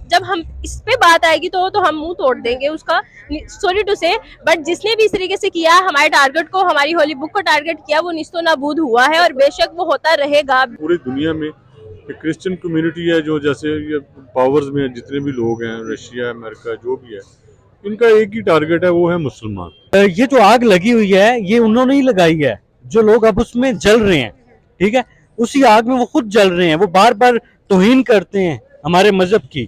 जब हम इस पे बात आएगी तो हम मुंह तोड़ देंगे उसका, सॉरी टू से। बट जिसने भी इस तरीके से किया, हमारे टारगेट को, हमारी होली बुक को टारगेट किया, वो निस्तो नाबूद हुआ है और बेशक वो होता रहेगा। पूरी दुनिया में क्रिश्चियन कम्युनिटी है जो, जैसे ये पावर्स में जितने भी लोग हैं, रशिया, अमेरिका, जो भी है, इनका एक ही टारगेट है, वो है मुसलमान। ये जो आग लगी हुई है ये उन्होंने ही लगाई है, जो लोग अब उसमें जल रहे हैं, ठीक है, उसी आग में वो खुद जल रहे हैं। वो बार बार तौहीन करते हैं हमारे मजहब की।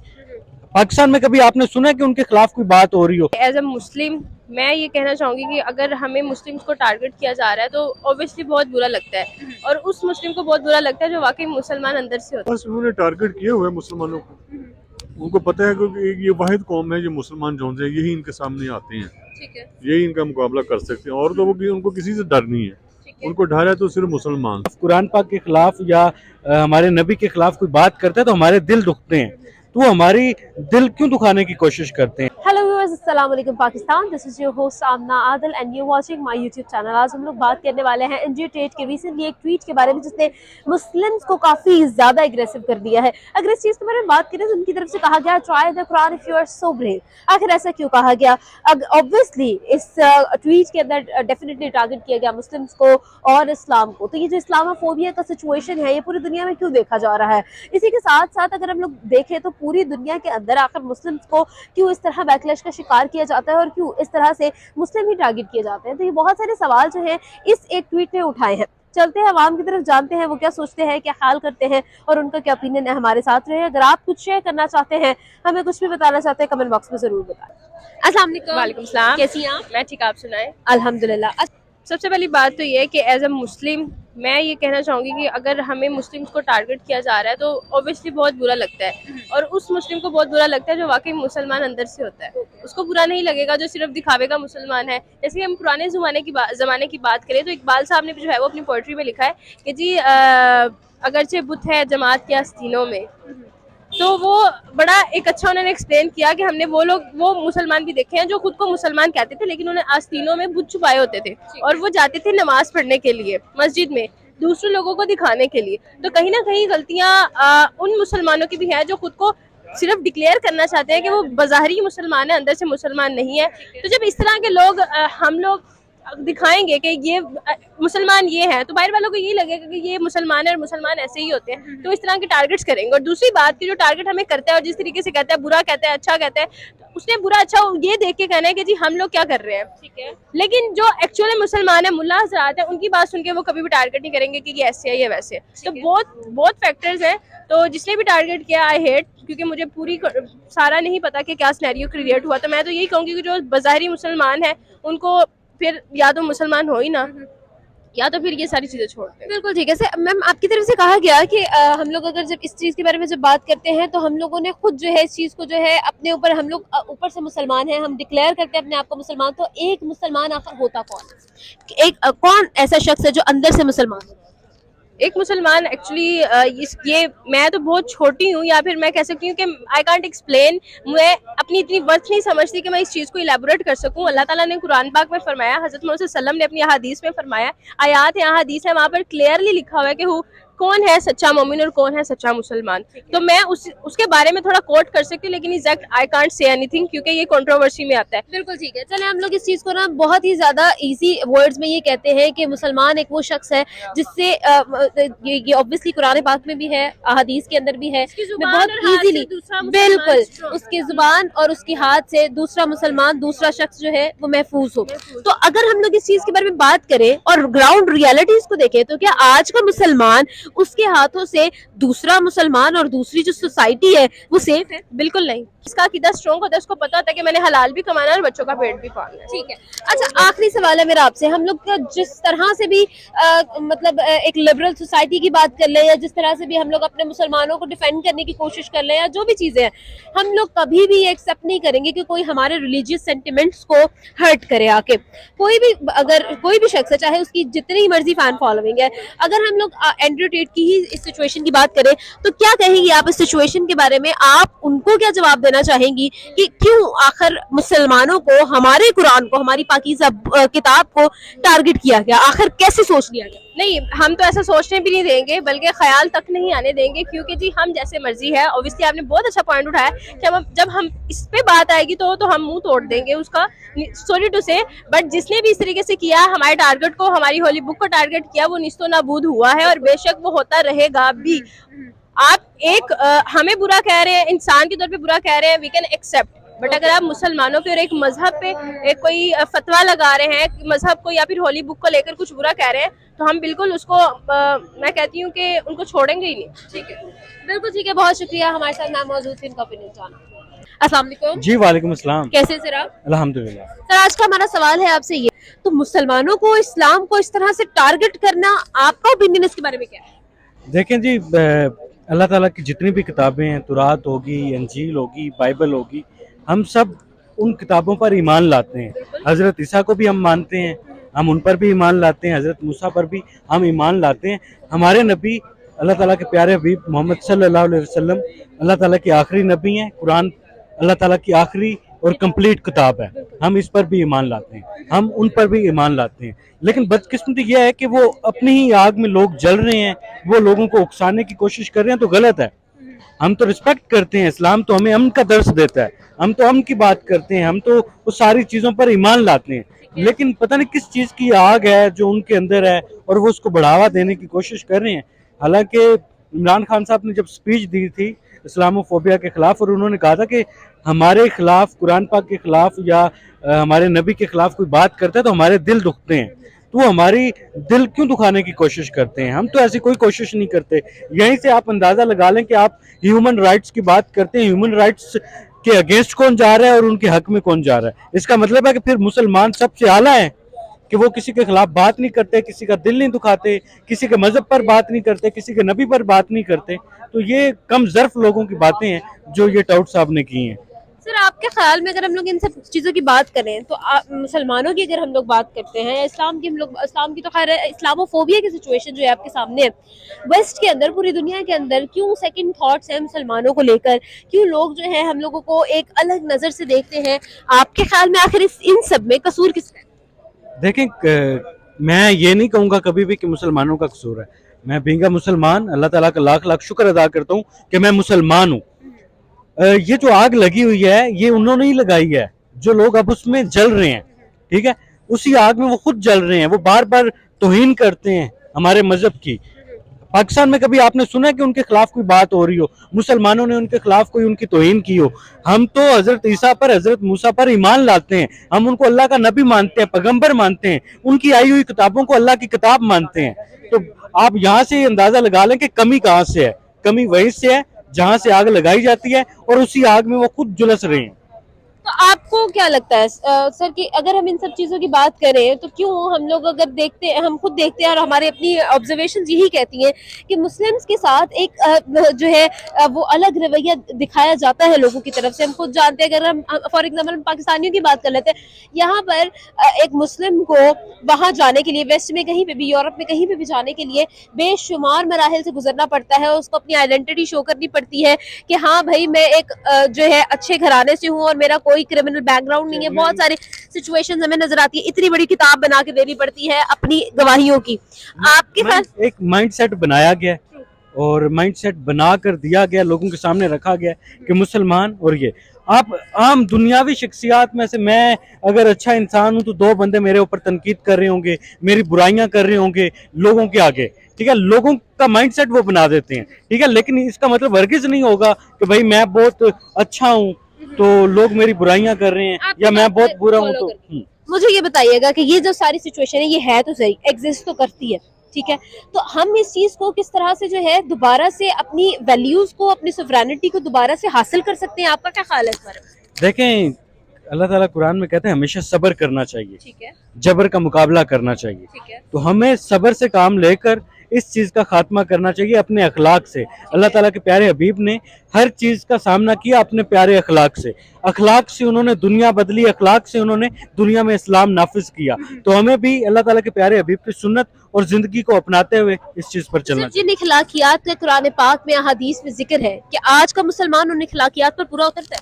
पाकिस्तान में कभी आपने सुना है कि उनके खिलाफ कोई बात हो रही हो? एज अ मुस्लिम मैं ये कहना चाहूंगी कि अगर हमें मुस्लिम्स को टारगेट किया जा रहा है तो ऑब्वियसली बहुत बुरा लगता है, और उस मुस्लिम को बहुत बुरा लगता है जो वाकई मुसलमान अंदर से होता है। बस उन्होंने टारगेट किया हुआ है मुसलमानों को। उनको पता है कि ये वाहिद कौम है, ये मुसलमान जो हैं, यही इनके सामने आते हैं, ठीक है, यही इनका मुकाबला कर सकते हैं। और तो वो उनको किसी से डर नहीं है, उनको डर है तो सिर्फ मुसलमान। कुरान पाक के खिलाफ या हमारे नबी के खिलाफ कोई बात करता है तो हमारे दिल दुखते हैं, तो वो हमारी दिल क्यों दुखाने की कोशिश करते हैं? हेलो व्यूअर्स, अस्सलाम वालेकुम Pakistan. This is your host Amna Adil and you watching my YouTube channel. आज हम लोग बात करने वाले हैं एनजी टेट के रिसेंटली एक ट्वीट के बारे में जिसने मुस्लिम्स को काफी ज्यादा एग्रेसिव कर दिया है। अगर इस चीज के बारे में बात करें तो उनकी तरफ से कहा गया try the Quran if you are so brave. आखिर ऐसा क्यों कहा गया? ऑब्वियसली इस ट्वीट के अंदर डेफिनेटली टारगेट किया गया मुस्लिम्स को और इस्लाम को। तो ये जो इस्लामोफोबिया का सिचुएशन है ये पूरी दुनिया में क्यों देखा जा रहा है? इसी के साथ साथ अगर हम लोग देखें तो पूरी दुनिया के अंदर आखिर मुस्लिम्स को क्यों इस तरह बैकलैश का शिकार किया जाता है और क्यों इस तरह से मुस्लिम ही टारगेट किए जाते हैं? तो ये बहुत सारे सवाल जो हैं इस एक ट्वीट ने उठाए हैं। चलते हैं अवाम की तरफ, जानते हैं वो क्या सोचते हैं, क्या ख्याल करते हैं और उनका क्या ओपिनियन है। हमारे साथ रहे। अगर आप कुछ शेयर करना चाहते हैं, हमें कुछ भी बताना चाहते हैं, कमेंट बॉक्स में जरूर बताएं। अस्सलाम वालेकुम। वालेकुम सलाम। कैसी हैं आप? मैं ठीक, आप सुनाएं। अल्हम्दुलिल्लाह। सबसे पहली बात तो ये है कि एज अ मुस्लिम मैं ये कहना चाहूँगी कि अगर हमें मुस्लिम्स को टारगेट किया जा रहा है तो ऑब्वियसली बहुत बुरा लगता है, और उस मुस्लिम को बहुत बुरा लगता है जो वाकई मुसलमान अंदर से होता है। उसको बुरा नहीं लगेगा जो सिर्फ दिखावे का मुसलमान है। जैसे हम पुराने ज़माने की बात करें तो इकबाल साहब ने जो है वो अपनी पोइट्री में लिखा है कि जी अगरचे बुत है जमात के आस्तीनों में, तो वो बड़ा एक अच्छा उन्होंने एक्सप्लेन किया कि हमने वो मुसलमान भी देखे हैं जो खुद को मुसलमान कहते थे लेकिन उन्हें आस्तीनों में बुत छुपाए होते थे और वो जाते थे नमाज पढ़ने के लिए मस्जिद में, दूसरे लोगों को दिखाने के लिए। तो कहीं ना कहीं गलतियां उन मुसलमानों की भी हैं जो खुद को सिर्फ डिक्लेयर करना चाहते हैं कि वो बाज़ारी मुसलमान है, अंदर से मुसलमान नहीं है। तो जब इस तरह के लोग हम लोग दिखाएंगे कि ये मुसलमान ये है तो बाहर वालों को यही लगेगा कि ये मुसलमान है और मुसलमान ऐसे ही होते हैं, तो इस तरह के टारगेट्स करेंगे। और दूसरी बात की जो टारगेट हमें करता है और जिस तरीके से कहता है, बुरा कहता है, अच्छा कहता है, तो उसने बुरा अच्छा ये देख के कहना है कि जी हम लोग क्या कर रहे हैं, ठीक है। लेकिन जो एक्चुअली मुसलमान है, मुल्ला हज़रात है, उनकी बात सुन के वो कभी भी टारगेट नहीं करेंगे कि ये ऐसे है या वैसे। तो बहुत फैक्टर्स हैं। तो जिसने भी टारगेट किया आई हेट, क्योंकि मुझे पूरी सारा नहीं पता कि क्या सिनेरियो क्रिएट हुआ। तो मैं तो यही कहूँगी कि जो बाज़ारी मुसलमान है उनको फिर या तो मुसलमान हो ही ना, या तो फिर ये सारी चीजें छोड़ दें। बिल्कुल ठीक है। मैम आपकी तरफ से कहा गया कि हम लोग अगर जब इस चीज़ के बारे में जब बात करते हैं तो हम लोगों ने खुद जो है इस चीज़ को जो है अपने ऊपर, हम लोग ऊपर से मुसलमान हैं, हम डिक्लेयर करते हैं अपने आप को मुसलमान। तो एक मुसलमान आखिर होता कौन है? एक कौन ऐसा शख्स है जो अंदर से मुसलमान है? एक मुसलमान एक्चुअली ये मैं तो बहुत छोटी हूँ, या फिर मैं कह सकती हूँ कि आई कांट एक्सप्लेन। मैं अपनी इतनी वर्थ नहीं समझती कि मैं इस चीज़ को इलेबोरेट कर सकूँ। अल्लाह ताला ने कुरान पाक में फरमाया, हज़रत मोहम्मद सल्लल्लाहु अलैहि वसल्लम ने अपनी हदीस में फरमाया, आयात है, हदीस है, वहाँ पर क्लियरली लिखा हुआ है कि कौन है सच्चा मोमिन और कौन है सच्चा मुसलमान। तो मैं उसके बारे में थोड़ा कोट कर सकती हूँ, लेकिन exact I can't say anything क्योंकि ये कंट्रोवर्सी में आता है। बिल्कुल ठीक है। चले हम लोग इस चीज़ को ना बहुत ही ज़्यादा इजी वर्ड्स में ये कहते हैं कि मुसलमान एक वो शख्स है जिससे ये ऑब्वियसली कुरान पाक में भी है, हदीस के अंदर भी है, बहुत इजीली, बिल्कुल उसकी जुबान और उसके हाथ से दूसरा मुसलमान, दूसरा शख्स जो है वो महफूज हो। तो अगर हम लोग इस चीज़ के बारे में बात करें और ग्राउंड रियलिटीज को देखें तो क्या आज का मुसलमान, उसके हाथों से दूसरा मुसलमान और दूसरी जो सोसाइटी है वो सेफ है? बिल्कुल नहीं। इसका अकीदा स्ट्रॉन्ग होता है, उसको पता होता है कि मैंने हलाल भी कमाना है और बच्चों का पेट भी पालना है। ठीक है। अच्छा, आखिरी सवाल है मेरा आपसे। हम लोग जिस तरह से भी मतलब एक लिबरल सोसाइटी की बात कर ले या जिस तरह से भी हम लोग अपने मुसलमानों को डिफेंड करने की कोशिश कर ले या जो भी चीजें हैं, हम लोग कभी भी एक्सेप्ट नहीं करेंगे कि कोई हमारे रिलीजियस सेंटिमेंट्स को हर्ट करे आके। कोई भी अगर कोई भी शख्स है, चाहे उसकी जितनी मर्जी फैन फॉलोइंग है, अगर हम लोग एंड्रयू टेट की ही इस सिचुएशन की बात करें तो क्या कहेंगी आप इस सिचुएशन के बारे में? आप उनको क्या जवाब देना चाहेंगी कि क्यों आखिर मुसलमानों को, हमारे कुरान को, हमारी पाकीज़ा किताब को टारगेट किया गया? आखिर कैसे सोच लिया गया? नहीं, हम तो ऐसा सोचने भी नहीं देंगे, बल्कि ख्याल तक नहीं आने देंगे, क्योंकि जी हम जैसे मर्जी है। ऑब्वियसली आपने बहुत अच्छा पॉइंट उठाया कि जब हम इस पे बात आएगी तो हम मुंह तोड़ देंगे उसका, सॉरी टू से। बट जिसने भी इस तरीके से किया, हमारे टारगेट को, हमारी होली बुक को टारगेट किया, वो निस्तो नाबूद हुआ है और बेशक वो होता रहेगा भी। आप हमें बुरा कह रहे हैं, इंसान के तौर पे बुरा कह रहे हैं, वी कैन एक्सेप्ट। बट अगर आप मुसलमानों पे और एक मजहब पे एक कोई फतवा लगा रहे हैं, मजहब को या फिर होली बुक को लेकर कुछ बुरा कह रहे हैं, तो हम बिल्कुल उसको मैं कहती हूँ कि उनको छोड़ेंगे ही नहीं। ठीक है, बिल्कुल ठीक है, बहुत शुक्रिया हमारे साथ मैम मौजूद थे, इनका ओपिनियन जाना। अस्सलाम वालेकुम जी वालेकुम अस्सलाम। कैसे सर आप? अल्हम्दुलिल्लाह। सर आज का हमारा सवाल है आपसे ये, तो मुसलमानों को, इस्लाम को इस तरह से टारगेट करना, आपका ओपिनियन इसके बारे में क्या है? देखें जी, अल्लाह ताला की जितनी भी किताबें हैं, तुरात होगी, अंजील होगी, बाइबल होगी, हम सब उन किताबों पर ईमान लाते हैं। हज़रत ईसा को भी हम मानते हैं, हम उन पर भी ईमान लाते हैं। हज़रत मूसा पर भी हम ईमान लाते हैं। हमारे नबी अल्लाह ताला के प्यारे हबीब मोहम्मद सल्लल्लाहु अलैहि वसल्लम अल्लाह ताला के आखिरी नबी हैं। कुरान अल्लाह ताला की आखिरी और कंप्लीट किताब है, हम इस पर भी ईमान लाते हैं, हम उन पर भी ईमान लाते हैं। लेकिन बदकिस्मती यह है कि वो अपनी ही आग में लोग जल रहे हैं, वो लोगों को उकसाने की कोशिश कर रहे हैं, तो गलत है। हम तो रिस्पेक्ट करते हैं, इस्लाम तो हमें अमन का दर्स देता है, हम तो अमन की बात करते हैं, हम तो उस सारी चीज़ों पर ईमान लाते हैं। लेकिन पता नहीं किस चीज़ की आग है जो उनके अंदर है और वो उसको बढ़ावा देने की कोशिश कर रहे हैं। हालांकि इमरान खान साहब ने जब स्पीच दी थी इस्लामोफोबिया के खिलाफ, और उन्होंने कहा था कि हमारे खिलाफ, कुरान पाक के खिलाफ या हमारे नबी के खिलाफ कोई बात करता है तो हमारे दिल दुखते हैं, तो वो हमारी दिल क्यों दुखाने की कोशिश करते हैं? हम तो ऐसी कोई कोशिश नहीं करते। यहीं से आप अंदाज़ा लगा लें कि आप ह्यूमन राइट्स की बात करते हैं, ह्यूमन राइट्स के अगेंस्ट कौन जा रहा है और उनके हक में कौन जा रहा है। इसका मतलब है कि फिर मुसलमान सबसे आला है कि वो किसी के खिलाफ बात नहीं करते, किसी का दिल नहीं दुखाते, किसी के मजहब पर बात नहीं करते, किसी के नबी पर बात नहीं करते। तो ये कम ज़र्फ लोगों की बातें हैं जो ये टाउट साहब ने की हैं। सर आपके ख्याल में अगर हम लोग इन सब चीज़ों की बात करें, तो मुसलमानों की अगर हम लोग बात करते हैं, इस्लाम की, हम लोग इस्लाम की तो खैर, इस्लामोफोबिया की सिचुएशन जो है आपके सामने है, वेस्ट के अंदर, पूरी दुनिया के अंदर क्यों सेकंड थॉट्स हैं मुसलमानों को लेकर? क्यों लोग जो है हम लोगों को एक अलग नज़र से देखते हैं? आपके ख्याल में आखिर इन सब में कसूर किसका है? देखें, मैं ये नहीं कहूँगा कभी भी कि मुसलमानों का कसूर है। मैं बींगा मुसलमान अल्लाह ताला का लाख लाख शुक्र अदा करता हूँ कि मैं मुसलमान हूँ। ये जो आग लगी हुई है ये उन्होंने ही लगाई है, जो लोग अब उसमें जल रहे हैं, ठीक है, उसी आग में वो खुद जल रहे हैं। वो बार बार तौहीन करते हैं हमारे मजहब की। पाकिस्तान में कभी आपने सुना है कि उनके खिलाफ कोई बात हो रही हो, मुसलमानों ने उनके खिलाफ कोई उनकी तौहीन की हो? हम तो हजरत ईसा पर, हजरत मूसा पर ईमान लाते हैं, हम उनको अल्लाह का नबी मानते हैं, पैगंबर मानते हैं, उनकी आई हुई किताबों को अल्लाह की किताब मानते हैं। तो आप यहाँ से अंदाजा लगा लें कि कमी कहाँ से है। कमी वहीं से है जहाँ से आग लगाई जाती है और उसी आग में वो खुद झुलस रहे हैं। तो आपको क्या लगता है सर कि अगर हम इन सब चीज़ों की बात करें, तो क्यों हम लोग अगर देखते हैं, हम खुद देखते हैं और हमारे अपनी ऑब्जर्वेशन यही कहती हैं कि मुस्लिम्स के साथ एक जो है वो अलग रवैया दिखाया जाता है लोगों की तरफ से। हम खुद जानते हैं, अगर हम फॉर एग्जांपल हम पाकिस्तानियों की बात कर लेते हैं, यहाँ पर एक मुस्लिम को वहाँ जाने के लिए, वेस्ट में कहीं पे भी, यूरोप में कहीं पे भी जाने के लिए बेशुमार मराहिल से गुजरना पड़ता है। उसको अपनी आइडेंटिटी शो करनी पड़ती है कि हाँ भाई मैं एक जो है अच्छे घराने से हूँ और मेरा कोई क्रिमिनल बैकग्राउंड नहीं है। बहुत सारी सिचुएशंस हमें नजर आती है, इतनी बड़ी किताब बना के देनी पड़ती है अपनी गवाहियों की। आपके पास एक माइंडसेट बनाया गया और माइंडसेट बना कर दिया गया, लोगों के सामने रखा गया कि मुसलमान और ये। आप आम दुनियावी शख्सियात में से मैं अगर अच्छा इंसान हूं तो दो बंदे मेरे ऊपर तनकीद कर रहे होंगे, मेरी बुराइयां कर रहे होंगे लोगों के आगे, ठीक है। लोगों का माइंडसेट वो बना देते हैं, ठीक है। लेकिन इसका मतलब हरगिज़ नहीं होगा कि भाई मैं बहुत अच्छा हूँ तो लोग मेरी बुराइयां कर रहे हैं या मैं बहुत बुरा हूँ तो। मुझे ये बताइएगा कि ये जो सारी सिचुएशन है, ये है तो सही, एग्जिस्ट तो करती है, ठीक है, तो हम इस चीज को किस तरह से जो है दोबारा से अपनी वैल्यूज को, अपनी सोवरेनिटी को दोबारा से हासिल कर सकते हैं? आपका क्या ख्याल है इस बारे में? देखें, अल्लाह ताला कुरान में कहते हैं हमेशा सब्र करना चाहिए, ठीक है, जबर का मुकाबला करना चाहिए, ठीक है, तो हमें सब्र से काम लेकर इस चीज़ का खात्मा करना चाहिए अपने अखलाक से। अल्लाह ताला के प्यारे हबीब ने हर चीज़ का सामना किया अपने प्यारे अखलाक से। अखलाक से उन्होंने दुनिया बदली, अखलाक से उन्होंने दुनिया में इस्लाम नाफिज किया। तो हमें भी अल्लाह ताला के प्यारे हबीब की सुन्नत और ज़िंदगी को अपनाते हुए इस चीज़ पर चलना चाहिए। जिन इखलाकियात का कुरान पाक में, हदीस में जिक्र है कि आज का मुसलमान उन इखलाकियात पर पूरा उतरता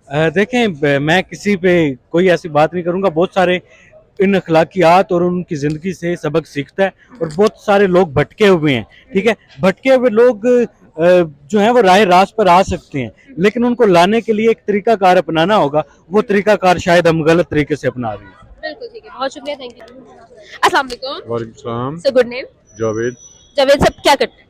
है। देखें, मैं किसी पे कोई ऐसी बात नहीं करूँगा। बहुत सारे इन अखलाकियात और उनकी ज़िंदगी से सबक सीखता है। और बहुत सारे लोग भटके हुए हैं, ठीक है, भटके हुए लोग जो है वो राह रास्त पर आ सकते हैं, लेकिन उनको लाने के लिए एक तरीकाकार अपनाना होगा। वो तरीकाकार शायद हम गलत तरीके से अपना रहे हैं। बिल्कुल ठीक है, बहुत शुक्रिया, थैंक यू। अस्सलाम वालेकुम। वालेकुम सलाम। So good name? Javed. Javed साहब क्या करते हैं?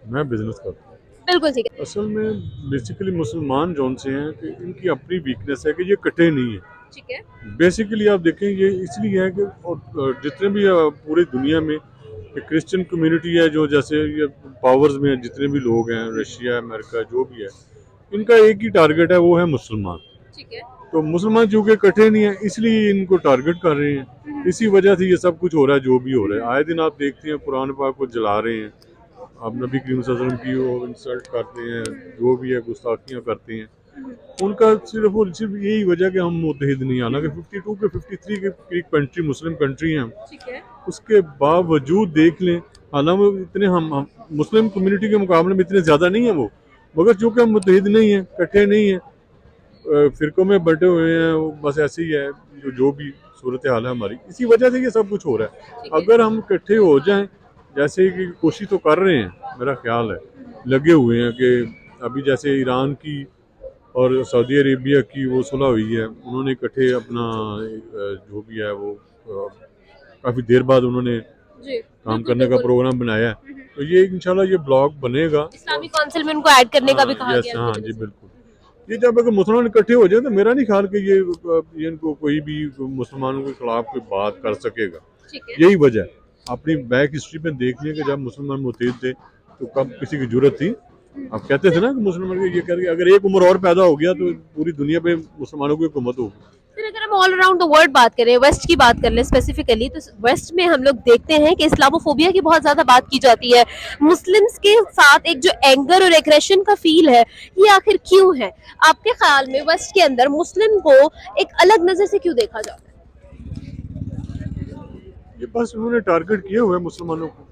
मैं बिजनेस करता हूँ। बिल्कुल ठीक है। असल में बेसिकली मुसलमान जौन से हैं कि इनकी अपनी वीकनेस है कि ये कटे नहीं है। ठीक है। बेसिकली आप देखें ये इसलिए है कि और जितने भी पूरी दुनिया में क्रिश्चियन कम्युनिटी है जो जैसे ये पावर्स में जितने भी लोग हैं, रशिया अमेरिका जो भी है, इनका एक ही टारगेट है, वो है मुसलमान। ठीक है। तो मुसलमान चूँकि कटे नहीं है इसलिए इनको टारगेट कर रहे हैं। इसी वजह से ये सब कुछ हो रहा है जो भी हो रहा है। आए दिन आप देखते हैं कुरान पाक को जला रहे हैं, आप नबी करीम सल्लल्लाहु अलैहि वसल्लम की वो इंसल्ट करते हैं, जो भी है गुस्ताखियाँ करते हैं। उनका सिर्फ और सिर्फ यही वजह कि हम मुत्तहिद नहीं आना कि 52 के 53 के करीब कंट्री मुस्लिम कंट्री हैं, ठीक है। उसके बावजूद देख लें, हालांकि इतने हम मुस्लिम कम्युनिटी के मुकाबले में इतने ज़्यादा नहीं है वो, मगर चूँकि हम मुत्तहिद नहीं हैं, इकट्ठे नहीं हैं, फ़िरक़ों में बंटे हुए हैं, वो बस ऐसे ही है जो भी सूरत हाल है हमारी, इसी वजह से ये सब कुछ हो रहा है। अगर हम इकट्ठे हो जाएं, जैसे कि कोशिश तो कर रहे हैं, मेरा ख्याल है लगे हुए हैं कि अभी जैसे ईरान की और सऊदी अरेबिया की वो सुलह हुई है, उन्होंने इकट्ठे अपना जो भी है वो काफ़ी देर बाद उन्होंने जी, काम करने का प्रोग्राम बनाया है। तो ये इंशाल्लाह ये ब्लॉग बनेगा। इस्लामिक काउंसिल में उनको ऐड करने का भी कहा गया है। हाँ जी बिल्कुल। ये जब अगर मुसलमान इकट्ठे हो जाए तो मेरा नहीं ख्याल कि ये इनको कोई भी मुसलमानों के खिलाफ कोई बात कर सकेगा। ठीक है। यही वजह है, अपनी बैक हिस्ट्री में देख लिया कि जब मुसलमान मुत्तहिद थे तो कब किसी की जरूरत थी। अब कहते थे ना कि मुसलमान ये करके अगर एक उम्र और पैदा हो गया तो पूरी दुनिया पे मुसलमानों की हुकूमत होगी। फिर अगर हम ऑल अराउंड द वर्ल्ड बात करें, वेस्ट की बात कर लें स्पेसिफिकली, तो वेस्ट में हम लोग देखते हैं कि इस्लामोफोबिया की बहुत ज्यादा बात की जाती है। मुस्लिम्स के साथ एक जो एंगर और एग्रेशन का फील है, ये आखिर क्यों है? आपके ख्याल में वेस्ट के अंदर मुस्लिम को एक अलग नजर से क्यों देखा जाता है? ये बस उन्होंने टारगेट किए हुए मुसलमानों को।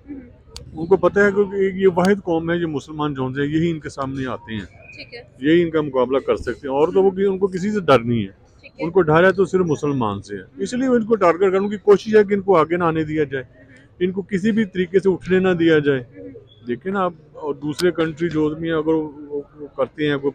उनको पता है कि ये वाहिद कौम है, ये मुसलमान जो हैं यही इनके सामने आते हैं, ठीक है। यही इनका मुकाबला कर सकते हैं। और तो वो उनको किसी से डर नहीं है, उनको डर है तो सिर्फ मुसलमान से है, इसलिए वो इनको टारगेट करने की कोशिश है कि इनको आगे ना आने दिया जाए, इनको किसी भी तरीके से उठने ना दिया जाए। देखिए ना आप, और दूसरे कंट्री जो भी अगर वो करते हैं, कोई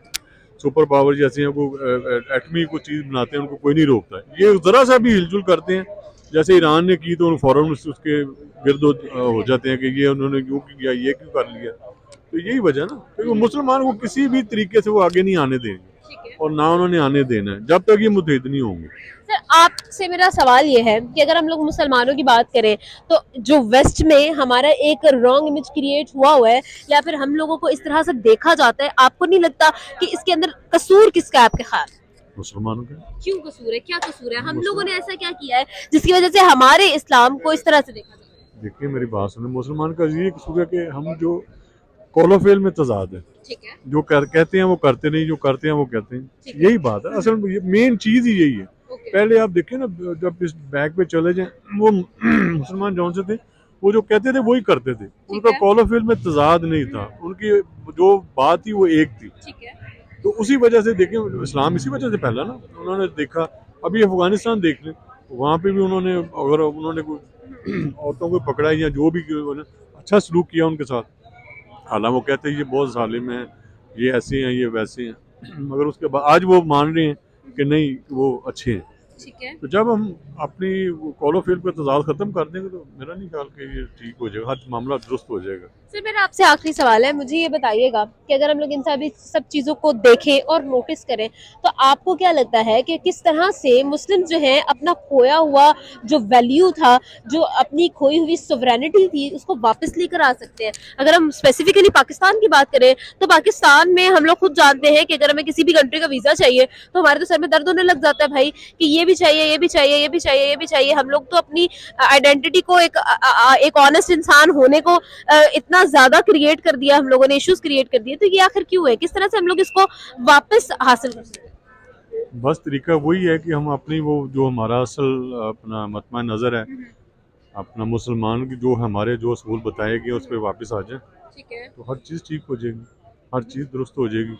सुपर पावर जैसे हैं, कोई एटमी कोई चीज़ बनाते हैं, उनको कोई नहीं रोकता है। ये ज़रा सा भी हिलजुल करते हैं, जैसे ईरान ने की तो फ़ौरन उसके गिर्द हो जाते हैं कि ये उन्होंने क्यों किया, ये क्यों कर लिया। तो यही वजह ना, क्योंकि मुसलमान को किसी भी तरीके से वो आगे नहीं आने देंगे और ना उन्होंने आने देना है जब तक ये मुत्तहिद नहीं होंगे। सर, आपसे मेरा सवाल ये है कि अगर हम लोग मुसलमानों की बात करें तो जो वेस्ट में हमारा एक रॉन्ग इमेज क्रिएट हुआ है, या फिर हम लोगों को इस तरह से देखा जाता है, आपको नहीं लगता कि इसके अंदर कसूर किसका है आपके ख्याल? मुसलमानों का क्यों कसूर है? क्या कसूर है? हम लोगों ने ऐसा क्या किया है जिसकी वजह से हमारे इस्लाम को इस तरह से देखा जाता है? देखिए मेरी बात सुने, मुसलमान का ये कसूर है कि हम जो कौलो-फ़ेल में तज़ाद है, ठीक है। जो कहते हैं वो करते नहीं, जो करते हैं वो कहते हैं, यही बात है। असल में मेन चीज़ ही यही है। पहले आप देखिए ना, जब इस बैक पे चले जाएं, वो मुसलमान जौन से थे वो जो कहते थे वही करते थे, उनका कौलो-फ़ेल में तज़ाद नहीं था, उनकी जो बात थी वो एक थी। ठीक है। तो उसी वजह से देखें, इस्लाम इसी वजह से फैला ना। उन्होंने देखा, अभी अफगानिस्तान देख लें, वहाँ पे भी उन्होंने अगर उन्होंने कोई औरतों को पकड़ा या जो भी अच्छा सलूक किया उनके साथ, हालांकि वो कहते हैं ये बहुत जालिम हैं, ये ऐसे हैं, ये वैसे हैं, मगर उसके बाद आज वो मान रहे हैं कि नहीं वो अच्छे हैं। ठीक है। तो जब हम अपनी कॉलो फील्ड पे तजाद खत्म कर देंगे तो मेरा नहीं ख्याल कि ये ठीक हो जाएगा, हर मामला दुरुस्त हो जाएगा। सर, मेरा आपसे आखिरी सवाल है, मुझे ये बताइएगा कि अगर हम लोग इन सब चीज़ों को देखें और नोटिस करें तो आपको क्या लगता है कि किस तरह से मुस्लिम जो हैं अपना खोया हुआ जो वैल्यू था, जो अपनी खोई हुई सोवरेनिटी थी, उसको वापस लेकर आ सकते हैं? अगर हम स्पेसिफिकली पाकिस्तान की बात करें तो पाकिस्तान में हम लोग खुद जानते हैं कि अगर हमें किसी भी कंट्री का वीज़ा चाहिए तो हमारे तो सर में दर्द होने लग जाता है भाई, कि ये भी चाहिए, ये भी चाहिए, ये भी चाहिए, ये भी चाहिए। हम लोग तो अपनी आइडेंटिटी को एक ऑनेस्ट इंसान होने को इतना ज्यादा क्रिएट कर दिया, हम लोगों ने इश्यूज क्रिएट कर दिए। तो ये आखिर क्यों है? किस तरह से हम लोग इसको वापस हासिल कर सकते हैं? बस तरीका वही है कि हम अपनी वो जो हमारा असल अपना मतमा नज़र है, अपना मुसलमान की जो हमारे जो असूल बताए गए उस पर वापस आ जाए, ठीक है। तो हर चीज़ ठीक हो जाएगी, हर चीज़ दुरुस्त हो जाएगी।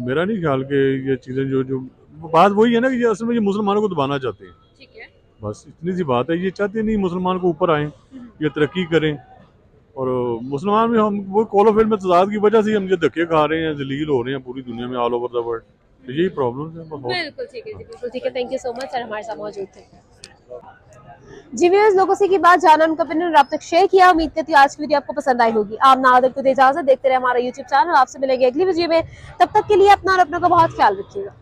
मेरा नहीं ख्याल कि ये चीज़ें जो बात वही है ना कि ये असल में ये मुसलमानों को दबाना चाहते हैं। ठीक है। बस इतनी सी बात है। ये चाहते नहीं मुसलमान को ऊपर आए, ये तरक्की करें। और मुसलमान भी हम वो कॉल ऑफ फेल में तजाद की वजह से हम ये धक्के खा रहे हैं, जलील हो रहे हैं पूरी दुनिया में, ऑल ओवर द वर्ल्ड। तो यही प्रॉब्लम है। बिल्कुल ठीक है जी, बिल्कुल ठीक है। Thank you so much sir, हमारे साथ मौजूद थे। जी व्यूअर्स, लोगों से की बात जाना, उनका ओपिनियन आप तक शेयर किया। उम्मीद करती हूँ आज की वीडियो आपको पसंद आई होगी। आमना आदल को दे इजाजत, देखते रहे हमारा यूट्यूब चैनल। आपसे मिलेंगे अगली वीडियो में, तब तक के लिए अपना और अपनों का बहुत ख्याल रखिएगा।